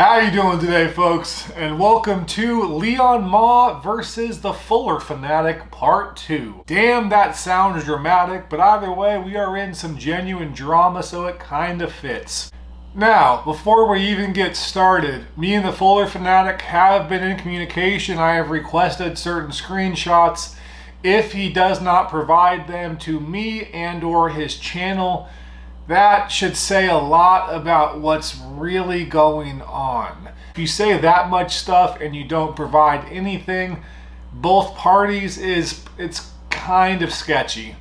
How you doing today, folks? And welcome to Liong Mah versus the Fuller Fanatic Part 2. Damn, that sounds dramatic, but either way, we are in some genuine drama, so it kind of fits. Now, before we even get started, me and the Fuller Fanatic have been in communication. I have requested certain screenshots. If he does not provide them to me and or his channel, that should say a lot about what's really going on. If you say that much stuff and you don't provide anything, both parties it's kind of sketchy.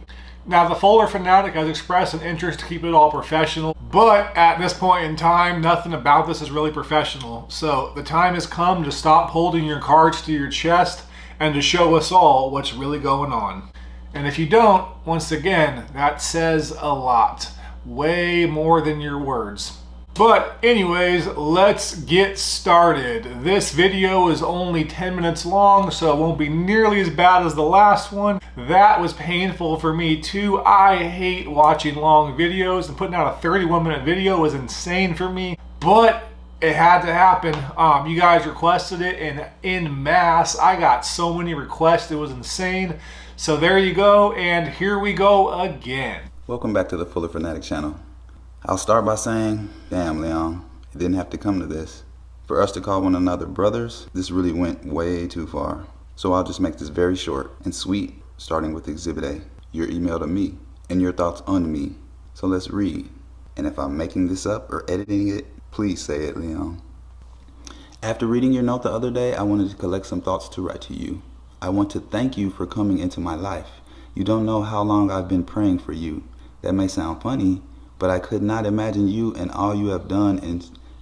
Now, the Fuller Fanatic has expressed an interest to keep it all professional, but at this point in time, nothing about this is really professional. So the time has come to stop holding your cards to your chest and to show us all what's really going on. And if you don't, once again, that says a lot. Way more than your words. But anyways, let's get started. This video is only 10 minutes long, so it won't be nearly as bad as the last one. That was painful for me too. I hate watching long videos, and putting out a 31-minute video was insane for me, but it had to happen. You guys requested it, and en masse. I got so many requests, it was insane. So there you go, and here we go again. Welcome back to the Fuller Fanatic channel. I'll start by saying, damn Leon, it didn't have to come to this. For us to call one another brothers, this really went way too far. So I'll just make this very short and sweet, starting with Exhibit A, your email to me, and your thoughts on me. So let's read. And if I'm making this up or editing it, please say it, Leon. After reading your note the other day, I wanted to collect some thoughts to write to you. I want to thank you for coming into my life. You don't know how long I've been praying for you. That may sound funny, but I could not imagine you and all you have done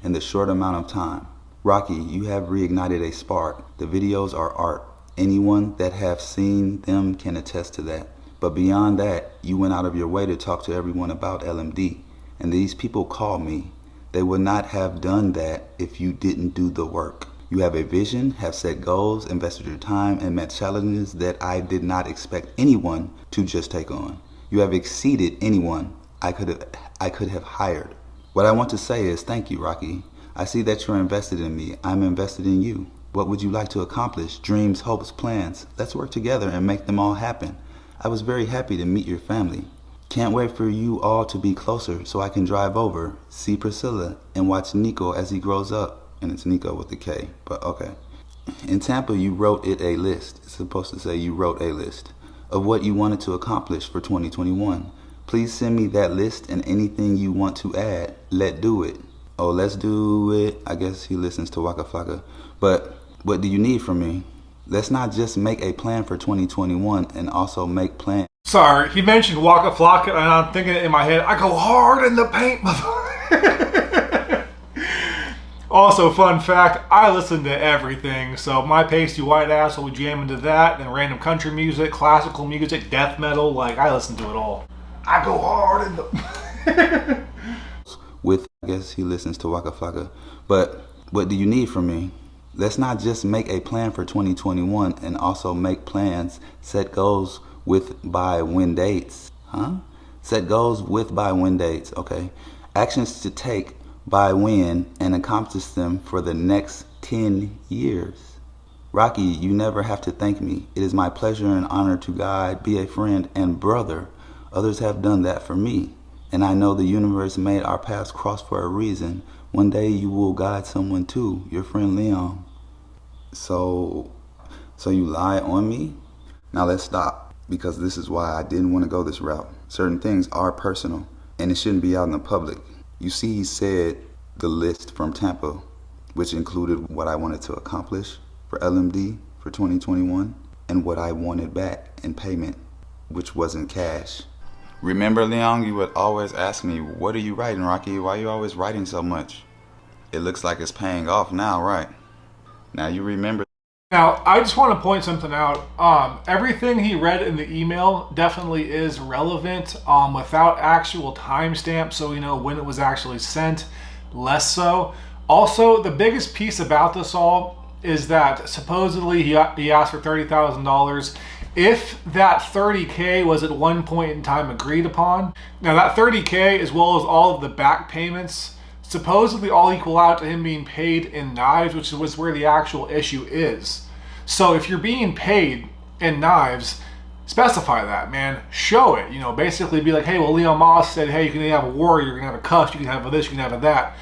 in the short amount of time. Rocky, you have reignited a spark. The videos are art. Anyone that have seen them can attest to that. But beyond that, you went out of your way to talk to everyone about LMD. And these people call me. They would not have done that if you didn't do the work. You have a vision, have set goals, invested your time, and met challenges that I did not expect anyone to just take on. You have exceeded anyone I could have hired. What I want to say is thank you, Rocky. I see that you're invested in me. I'm invested in you. What would you like to accomplish? Dreams, hopes, plans. Let's work together and make them all happen. I was very happy to meet your family. Can't wait for you all to be closer so I can drive over, see Priscilla, and watch Nico as he grows up. And it's Nico with a K, but okay. In Tampa, you wrote it a list. It's supposed to say you wrote a list of what you wanted to accomplish for 2021. Please send me that list and anything you want to add. Let's do it. Oh, let's do it. I guess he listens to Waka Flocka. But what do you need from me? Let's not just make a plan for 2021 and also make plans. Sorry, he mentioned Waka Flocka, and I'm thinking it in my head, I go hard in the paint. Also, fun fact, I listen to everything, so my pasty white ass will jam into that, and random country music, classical music, death metal, like, I listen to it all. I go hard in the... I guess he listens to Waka Flocka. But what do you need from me? Let's not just make a plan for 2021 and also make plans, set goals with by when dates. Set goals with by when dates, okay. Actions to take by when and accomplish them for the next 10 years. Rocky, you never have to thank me. It is my pleasure and honor to guide, be a friend and brother. Others have done that for me, and I know the universe made our paths cross for a reason. One day you will guide someone too, your friend Leon. So you lie on me? Now let's stop, because this is why I didn't want to go this route. Certain things are personal, and it shouldn't be out in the public. You see, he said the list from Tampa, which included what I wanted to accomplish for LMD for 2021 and what I wanted back in payment, which wasn't cash. Remember, Leon, you would always ask me, what are you writing, Rocky? Why are you always writing so much? It looks like it's paying off now, right? Now you remember. Now, I just want to point something out. Everything he read in the email definitely is relevant without actual timestamp, so we know when it was actually sent, less so. Also, the biggest piece about this all is that supposedly he asked for $30,000. If that $30K was at one point in time agreed upon, now that $30K as well as all of the back payments supposedly all equal out to him being paid in knives, which was where the actual issue is. So if you're being paid in knives, specify that, man. Show it. You know, basically be like, hey, well, Liong Mah said, hey, you can have a warrior, you can have a cuff, you can have a this, you can have a that.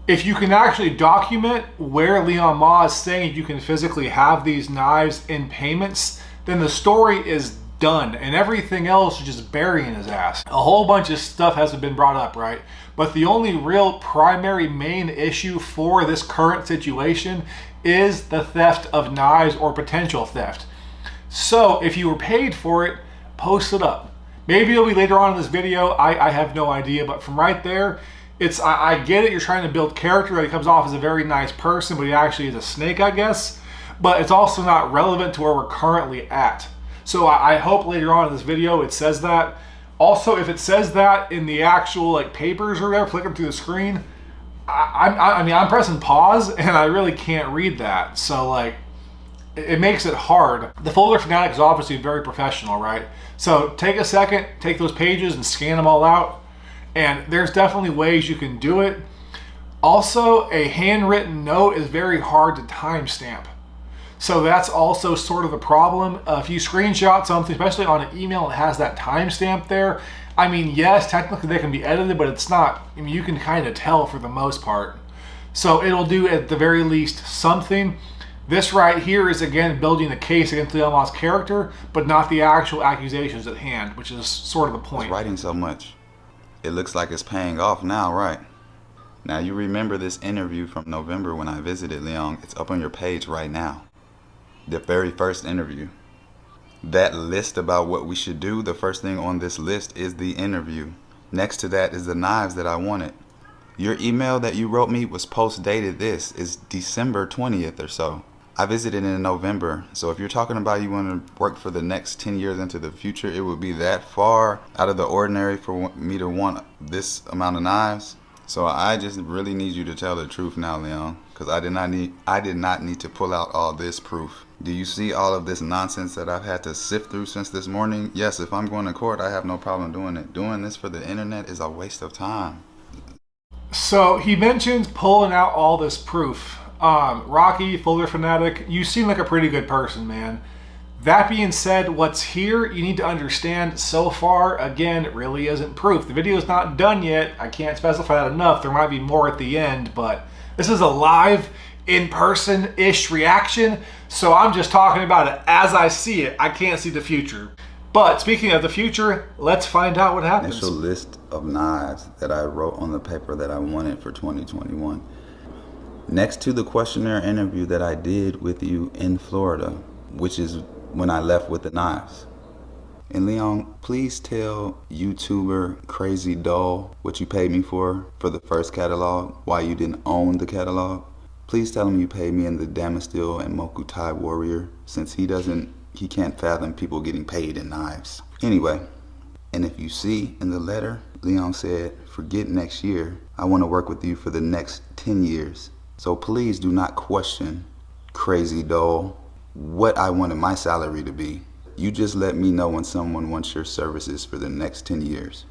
If you can actually document where Liong Mah is saying you can physically have these knives in payments, then the story is done, and everything else is just burying his ass. A whole bunch of stuff hasn't been brought up, right? But the only real primary main issue for this current situation is the theft of knives or potential theft. So if you were paid for it, post it up. Maybe it'll be later on in this video, I have no idea, but from right there, I get it, you're trying to build character, that he comes off as a very nice person, but he actually is a snake, I guess. But it's also not relevant to where we're currently at. So I hope later on in this video it says that. Also, if it says that in the actual like papers or whatever, flicking through the screen, I mean, I'm pressing pause and I really can't read that. So like, it makes it hard. The Fuller Fanatic is obviously very professional, right? So take a second, take those pages and scan them all out. And there's definitely ways you can do it. Also, a handwritten note is very hard to timestamp. So that's also sort of the problem. If you screenshot something, especially on an email, it has that timestamp there. I mean, yes, technically they can be edited, but it's not. I mean, you can kind of tell for the most part. So it'll do at the very least something. This right here is again building a case against Liong Mah's character, but not the actual accusations at hand, which is sort of the point. It's writing so much. It looks like it's paying off now, right? Now you remember this interview from November when I visited Liong. It's up on your page right now. The very first interview. That list about what we should do, the first thing on this list is the interview. Next to that is the knives that I wanted. Your email that you wrote me was post-dated. This is December 20th or so. I visited in November, so if you're talking about you want to work for the next 10 years into the future, it would be that far out of the ordinary for me to want this amount of knives. So I just really need you to tell the truth now, Liong, because I did not need to pull out all this proof. Do you see all of this nonsense that I've had to sift through since this morning? Yes, if I'm going to court, I have no problem doing it. Doing this for the internet is a waste of time. So he mentions pulling out all this proof. Rocky, Fuller Fanatic, you seem like a pretty good person, man. That being said, what's here, you need to understand so far, again, it really isn't proof. The video's not done yet. I can't specify that enough. There might be more at the end, but this is a live, in-person-ish reaction, so I'm just talking about it as I see it. I can't see the future. But speaking of the future, let's find out what happens. Initial list of knives that I wrote on the paper that I wanted for 2021. Next to the questionnaire interview that I did with you in Florida, which is when I left with the knives. And Liong, please tell YouTuber Crazy Doll what you paid me for the first catalog, why you didn't own the catalog. Please tell him you paid me in the Damasteel and Moku Thai Warrior, since he can't fathom people getting paid in knives. Anyway, and if you see in the letter, Liong said, forget next year, I want to work with you for the next 10 years. So please do not question, Crazy Doll, what I wanted my salary to be. You just let me know when someone wants your services for the next 10 years.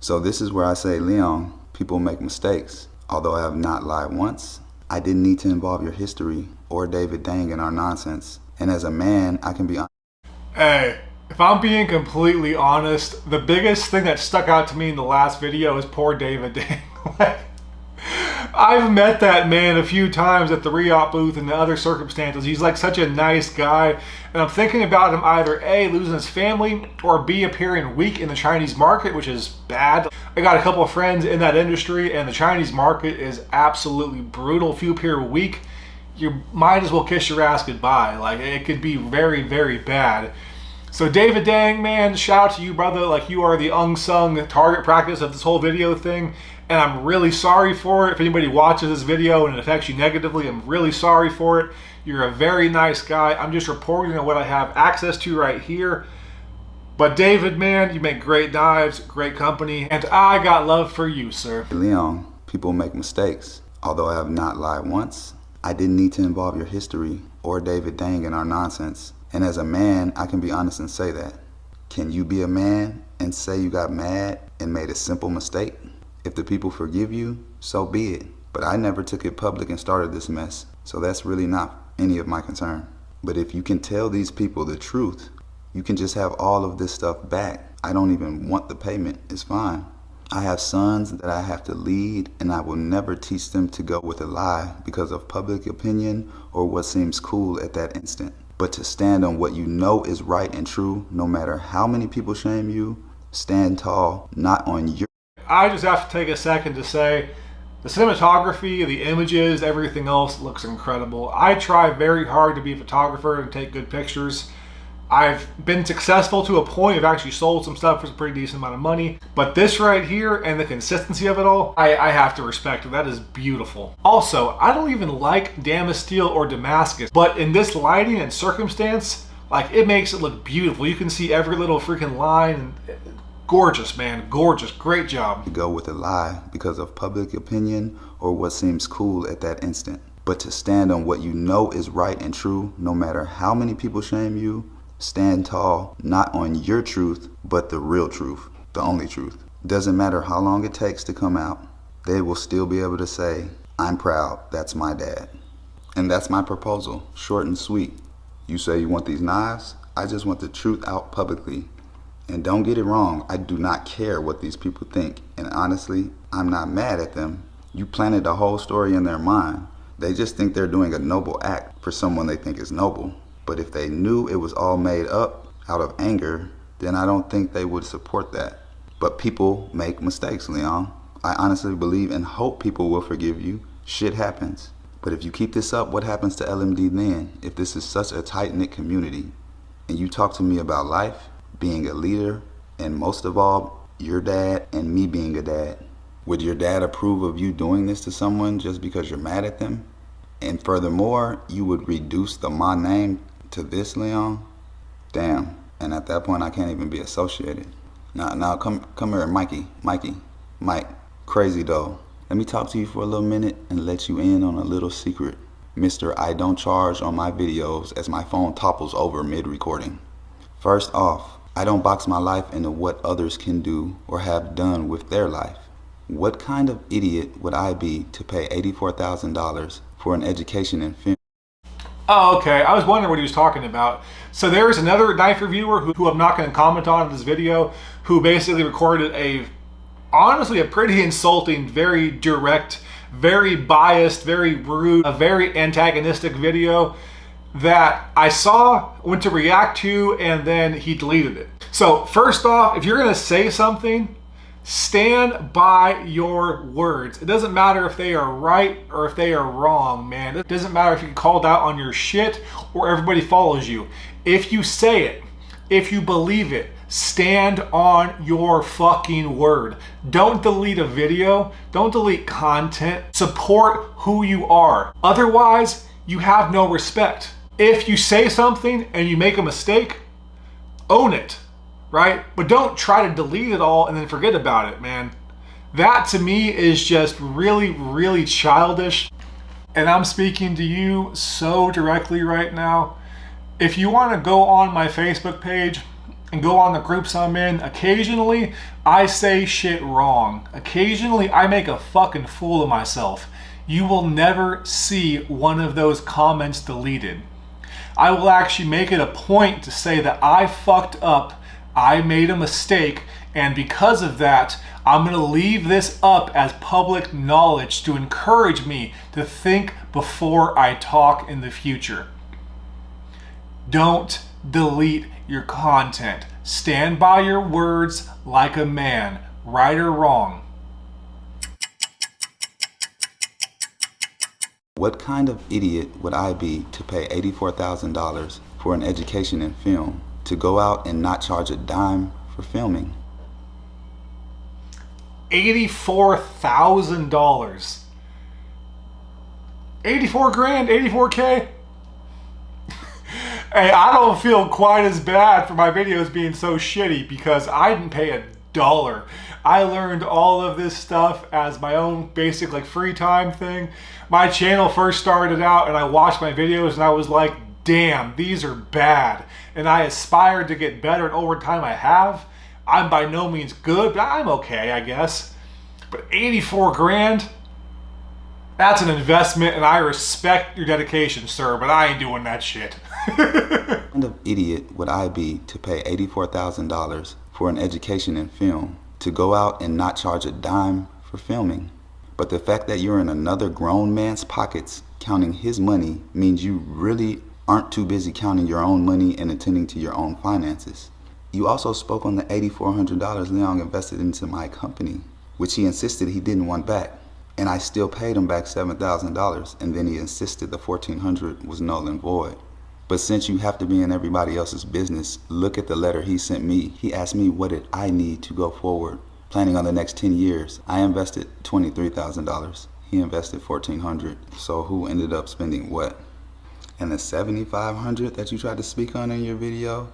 So this is where I say, Liong, people make mistakes. Although I have not lied once, I didn't need to involve your history or David Dang in our nonsense. And as a man, I can be honest. Hey, if I'm being completely honest, the biggest thing that stuck out to me in the last video is poor David Dang. I've met that man a few times at the re-op booth and in other circumstances. He's like such a nice guy. And I'm thinking about him either A, losing his family, or B, appearing weak in the Chinese market, which is bad. I got a couple of friends in that industry, and the Chinese market is absolutely brutal. If you appear weak, you might as well kiss your ass goodbye. Like, it could be very, very bad. So David Dang, man, shout out to you, brother. Like, you are the unsung target practice of this whole video thing. And I'm really sorry for it. If anybody watches this video and it affects you negatively, I'm really sorry for it. You're a very nice guy. I'm just reporting on what I have access to right here. But David, man, you make great knives, great company, and I got love for you, sir. Liong, people make mistakes. Although I have not lied once, I didn't need to involve your history or David Dang in our nonsense. And as a man, I can be honest and say that. Can you be a man and say you got mad and made a simple mistake? If the people forgive you, so be it. But I never took it public and started this mess, so that's really not any of my concern. But if you can tell these people the truth, you can just have all of this stuff back. I don't even want the payment, it's fine. I have sons that I have to lead, and I will never teach them to go with a lie because of public opinion or what seems cool at that instant. But to stand on what you know is right and true, no matter how many people shame you, stand tall, not on your... I just have to take a second to say, the cinematography, the images, everything else looks incredible. I try very hard to be a photographer and take good pictures. I've been successful to a point. I've actually sold some stuff for a pretty decent amount of money. But this right here and the consistency of it all, I have to respect it. That is beautiful. Also, I don't even like Damascene or Damascus, but in this lighting and circumstance, like, it makes it look beautiful. You can see every little freaking line. Gorgeous, man, gorgeous, great job. Go with a lie because of public opinion or what seems cool at that instant. But to stand on what you know is right and true, no matter how many people shame you, stand tall, not on your truth, but the real truth, the only truth. Doesn't matter how long it takes to come out, they will still be able to say, I'm proud, that's my dad. And that's my proposal, short and sweet. You say you want these knives? I just want the truth out publicly. And don't get it wrong, I do not care what these people think. And honestly, I'm not mad at them. You planted a whole story in their mind. They just think they're doing a noble act for someone they think is noble. But if they knew it was all made up out of anger, then I don't think they would support that. But people make mistakes, Liong. I honestly believe and hope people will forgive you. Shit happens. But if you keep this up, what happens to LMD then? If this is such a tight-knit community, and you talk to me about life, being a leader, and most of all, your dad and me being a dad. Would your dad approve of you doing this to someone just because you're mad at them? And furthermore, you would reduce the Mah name to this, Liong? Damn. And at that point, I can't even be associated. Now, come here, Mike. Crazy though. Let me talk to you for a little minute and let you in on a little secret. Mr. I don't charge on my videos as my phone topples over mid-recording. First off, I don't box my life into what others can do or have done with their life. What kind of idiot would I be to pay $84,000 for an education in film? Oh, okay. I was wondering what he was talking about. So there's another knife reviewer who I'm not going to comment on in this video, who basically recorded honestly a pretty insulting, very direct, very biased, very rude, a very antagonistic video that I saw, went to react to, and then he deleted it. So first off, if you're going to say something, stand by your words. It doesn't matter if they are right or if they are wrong, man. It doesn't matter if you get called out on your shit or everybody follows you. If you say it, if you believe it, stand on your fucking word. Don't delete a video. Don't delete content. Support who you are. Otherwise, you have no respect. If you say something and you make a mistake, own it, right? But don't try to delete it all and then forget about it, man. That to me is just really, really childish. And I'm speaking to you so directly right now. If you want to go on my Facebook page and go on the groups I'm in, occasionally I say shit wrong. Occasionally I make a fucking fool of myself. You will never see one of those comments deleted. I will actually make it a point to say that I fucked up, I made a mistake, and because of that, I'm going to leave this up as public knowledge to encourage me to think before I talk in the future. Don't delete your content. Stand by your words like a man, right or wrong. What kind of idiot would I be to pay $84,000 for an education in film to go out and not charge a dime for filming? $84,000. 84 grand, 84K. Hey, I don't feel quite as bad for my videos being so shitty because I didn't pay a dollar. I learned all of this stuff as my own basic free time thing. My channel first started out and I watched my videos and I was like, damn, these are bad. And I aspired to get better, and over time I have. I'm by no means good, but I'm okay, I guess. But 84 grand? That's an investment, and I respect your dedication, sir, but I ain't doing that shit. What kind of idiot would I be to pay $84,000 for an education in film, to go out and not charge a dime for filming? But the fact that you're in another grown man's pockets counting his money means you really aren't too busy counting your own money and attending to your own finances. You also spoke on the $8,400 Liong invested into my company, which he insisted he didn't want back. And I still paid him back $7,000, and then he insisted the $1,400 was null and void. But since you have to be in everybody else's business, look at the letter he sent me. He asked me what did I need to go forward, planning on the next 10 years. I invested $23,000. He invested $1,400. So who ended up spending what? And the $7,500 that you tried to speak on in your video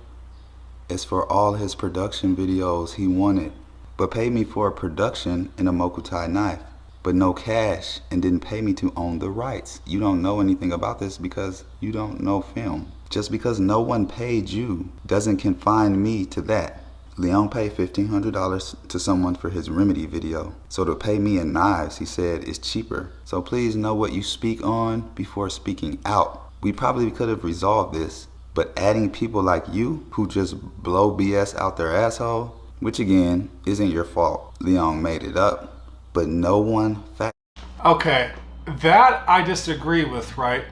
is for all his production videos he wanted, but paid me for a production in a Mokutai knife, but no cash, and didn't pay me to own the rights. You don't know anything about this because you don't know film. Just because no one paid you doesn't confine me to that. Liong paid $1,500 to someone for his Remedy video. So to pay me in knives, he said, is cheaper. So please know what you speak on before speaking out. We probably could have resolved this, but adding people like you who just blow BS out their asshole, which again, isn't your fault. Liong made it up. But no one fact. Okay, that I disagree with, right?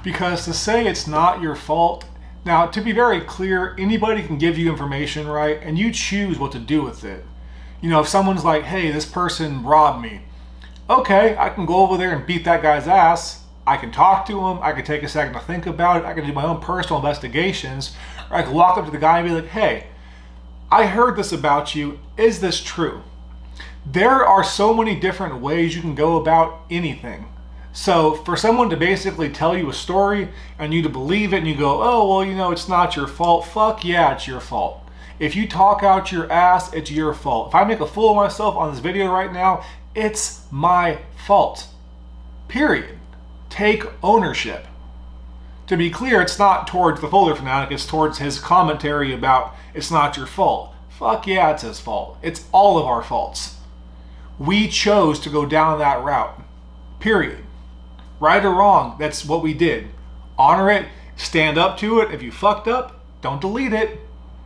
Because to say it's not your fault, now to be very clear, anybody can give you information, right? And you choose what to do with it. You know, if someone's like, hey, this person robbed me. Okay, I can go over there and beat that guy's ass. I can talk to him. I can take a second to think about it. I can do my own personal investigations. Or I can walk up to the guy and be like, hey, I heard this about you. Is this true? There are so many different ways you can go about anything. So for someone to basically tell you a story and you to believe it and you go, oh, well, you know, it's not your fault. Fuck yeah, it's your fault. If you talk out your ass, it's your fault. If I make a fool of myself on this video right now, it's my fault. Period. Take ownership. To be clear, it's not towards the Fuller Fanatic, it's towards his commentary about it's not your fault. Fuck yeah, it's his fault. It's all of our faults. We chose to go down that route. Period. Right or wrong, that's what we did. Honor it, stand up to it. If you fucked up, don't delete it.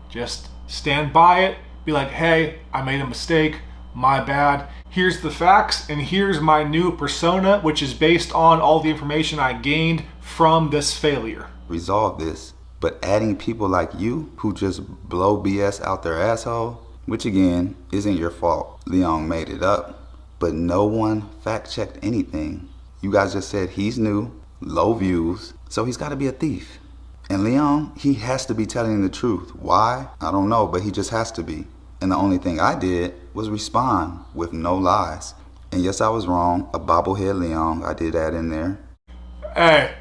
Just stand by it. Be like, hey, I made a mistake. My bad. Here's the facts, and here's my new persona, which is based on all the information I gained from this failure. Resolve this, but adding people like you who just blow BS out their asshole, which again, isn't your fault. Liong made it up, but no one fact-checked anything. You guys just said he's new, low views, so he's gotta be a thief. And Liong, he has to be telling the truth. Why? I don't know, but he just has to be. And the only thing I did was respond with no lies. And yes, I was wrong. A bobblehead Liong, I did that in there. Hey,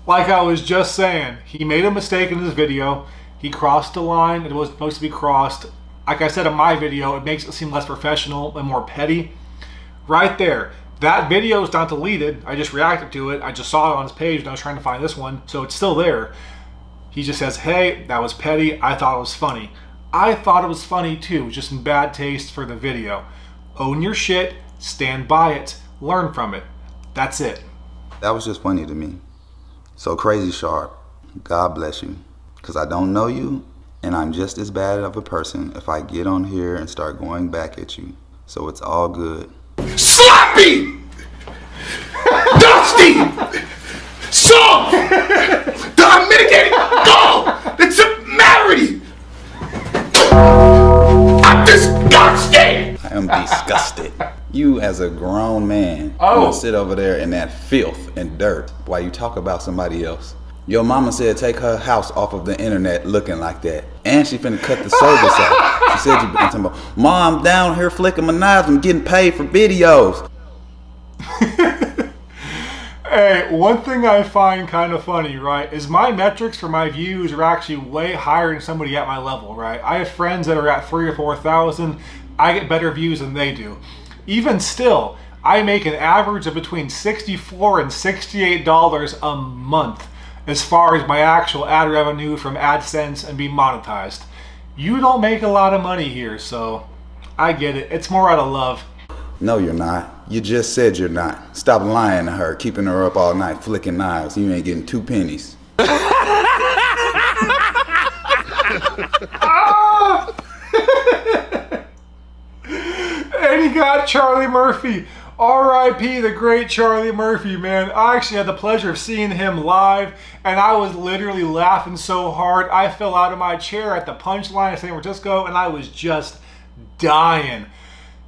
like I was just saying, he made a mistake in his video. He crossed a line that wasn't supposed to be crossed. Like I said in my video, it makes it seem less professional and more petty. Right there. That video is not deleted. I just reacted to it. I just saw it on his page and I was trying to find this one. So it's still there. He just says, hey, that was petty. I thought it was funny. I thought it was funny too, just in bad taste for the video. Own your shit, stand by it, learn from it. That's it. That was just funny to me. So Crazy Sharp, God bless you. Because I don't know you, and I'm just as bad of a person if I get on here and start going back at you. So it's all good. Sloppy! Dusty! Soft! The unmitigated gall! The temerity! I'm disgusted! I am disgusted. You as a grown man, Oh. you sit over there in that filth and dirt while you talk about somebody else. Your mama said take her house off of the internet looking like that. And she finna cut the service off. She said you been talking about, Mom, I'm down here flicking my knives, I'm getting paid for videos. Hey, one thing I find kind of funny, right, is my metrics for my views are actually way higher than somebody at my level, right? I have friends that are at 3,000 or 4,000. I get better views than they do. Even still, I make an average of between $64 and $68 a month as far as my actual ad revenue from AdSense and being monetized. You don't make a lot of money here, so I get it. It's more out of love. No, you're not. You just said you're not. Stop lying to her, keeping her up all night, flicking knives. You ain't getting 2 pennies. And he got Charlie Murphy. R.I.P. the great Charlie Murphy, man. I actually had the pleasure of seeing him live, and I was literally laughing so hard I fell out of my chair at the punchline of San Francisco, and I was just dying.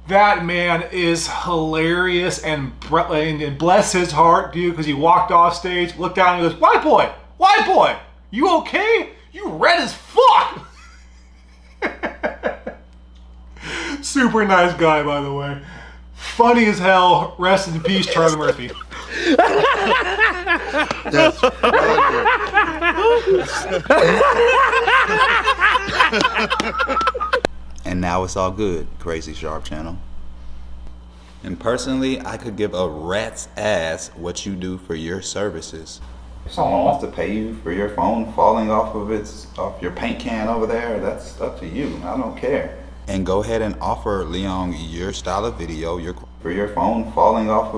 That man is hilarious, and bless his heart, dude, because he walked off stage, looked down, and goes, white boy, you okay? You red as fuck. Super nice guy, by the way. Funny as hell. Rest in peace, Charlie Murphy. That's And now it's all good, Crazy Sharp Channel. And personally, I could give a rat's ass what you do for your services. If someone wants to pay you for your phone falling off your paint can over there, that's up to you. I don't care. And go ahead and offer Liong your style of video, for your phone falling off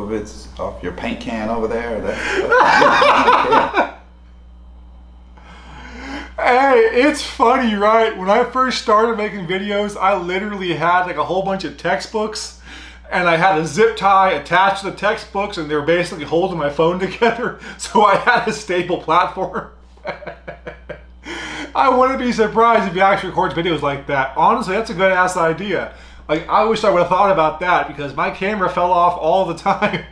your paint can over there, that's up to you. I don't care. Hey, it's funny, right? When I first started making videos, I literally had like a whole bunch of textbooks, and I had a zip tie attached to the textbooks, and they were basically holding my phone together, so I had a stable platform. I wouldn't be surprised if you actually record videos like that. Honestly, that's a good ass idea. Like, I wish I would have thought about that, because my camera fell off all the time.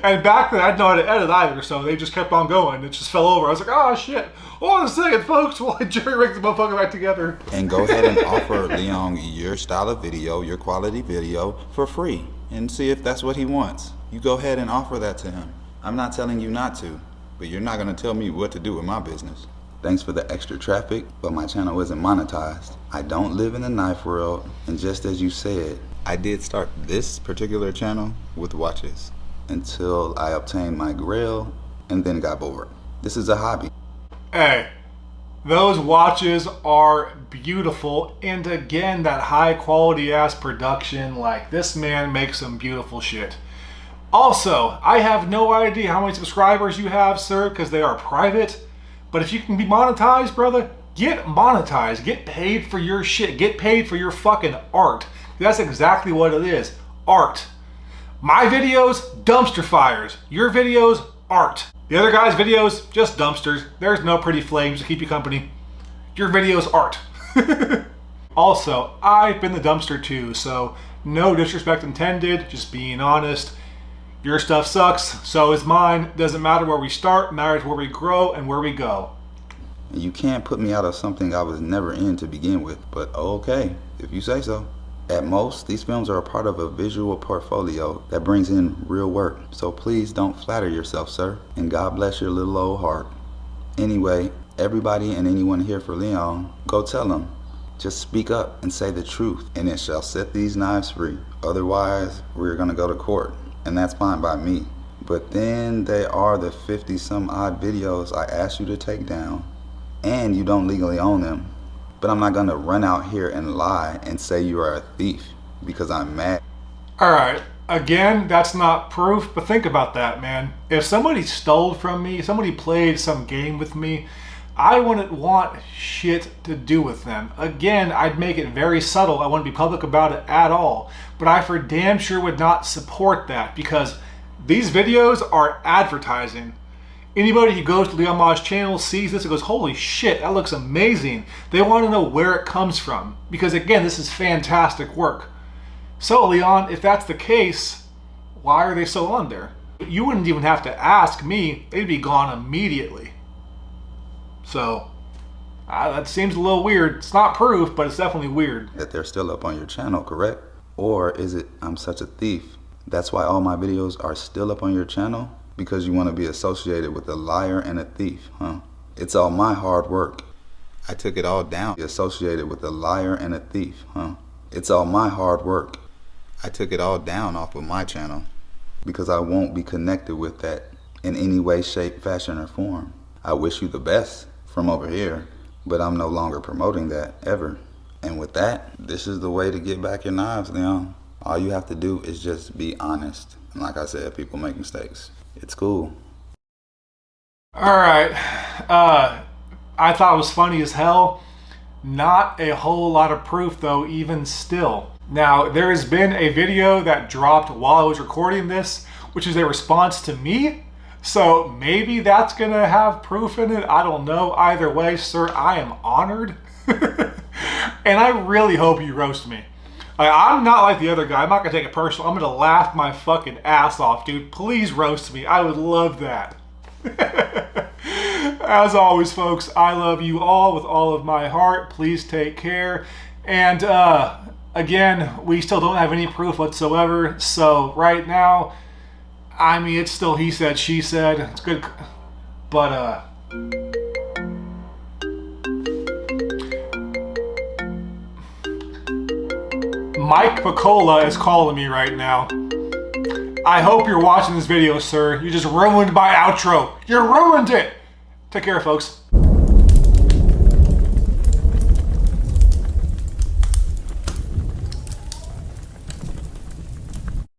And back then, I didn't know how to edit either, so they just kept on going. It just fell over. I was like, oh shit, hold on a second, folks, while I jerry-rig the motherfucker back together. And go ahead and offer Liong your style of video, your quality video, for free, and see if that's what he wants. You go ahead and offer that to him. I'm not telling you not to, but you're not gonna tell me what to do with my business. Thanks for the extra traffic, but my channel isn't monetized. I don't live in the knife world, and just as you said, I did start this particular channel with watches until I obtained my grail and then got bored. This is a hobby. Hey, those watches are beautiful, and again, that high quality ass production, like this man makes some beautiful shit. Also, I have no idea how many subscribers you have, sir, because they are private, but if you can be monetized, brother, get monetized, get paid for your shit, get paid for your fucking art. That's exactly what it is, art. My videos, dumpster fires. Your videos, art. The other guy's videos, just dumpsters. There's no pretty flames to keep you company. Your videos, art. Also, I've been the dumpster too, so no disrespect intended, just being honest. Your stuff sucks, so is mine. Doesn't matter where we start, matters where we grow and where we go. You can't put me out of something I was never in to begin with, but okay, if you say so. At most, these films are a part of a visual portfolio that brings in real work. So please don't flatter yourself, sir. And God bless your little old heart. Anyway, everybody and anyone here for Liong, go tell them. Just speak up and say the truth, and it shall set these knives free. Otherwise, we're gonna go to court, and that's fine by me. But then there are the 50 some odd videos I asked you to take down, and you don't legally own them. But I'm not gonna run out here and lie and say you are a thief because I'm mad. Alright, again, that's not proof, but think about that, man. If somebody stole from me, somebody played some game with me, I wouldn't want shit to do with them. Again, I'd make it very subtle. I wouldn't be public about it at all. But I for damn sure would not support that, because these videos are advertising. Anybody who goes to Liong Mah's channel sees this and goes, holy shit, that looks amazing. They want to know where it comes from. Because again, this is fantastic work. So Leon, if that's the case, why are they still on there? You wouldn't even have to ask me. They'd be gone immediately. So, that seems a little weird. It's not proof, but it's definitely weird. That they're still up on your channel, correct? Or is it, I'm such a thief? That's why all my videos are still up on your channel? Because you want to be associated with a liar and a thief, huh? It's all my hard work. I took it all down. Associated with a liar and a thief, huh? It's all my hard work. I took it all down off of my channel because I won't be connected with that in any way, shape, fashion, or form. I wish you the best from over here, but I'm no longer promoting that ever. And with that, this is the way to get back your knives, Leon. All you have to do is just be honest. And like I said, people make mistakes. It's cool. All right. I thought it was funny as hell. Not a whole lot of proof though, even still. Now, there has been a video that dropped while I was recording this, which is a response to me. So maybe that's gonna have proof in it. I don't know. Either way, sir, I am honored. And I really hope you roast me. I'm not like the other guy. I'm not gonna take it personal. I'm gonna laugh my fucking ass off, dude. Please roast me. I would love that. As always, folks, I love you all with all of my heart. Please take care. And again, we still don't have any proof whatsoever. So right now, I mean, it's still he said, she said. It's good, but Mike Piccola is calling me right now. I hope you're watching this video, sir. You just ruined my outro. You ruined it. Take care, folks.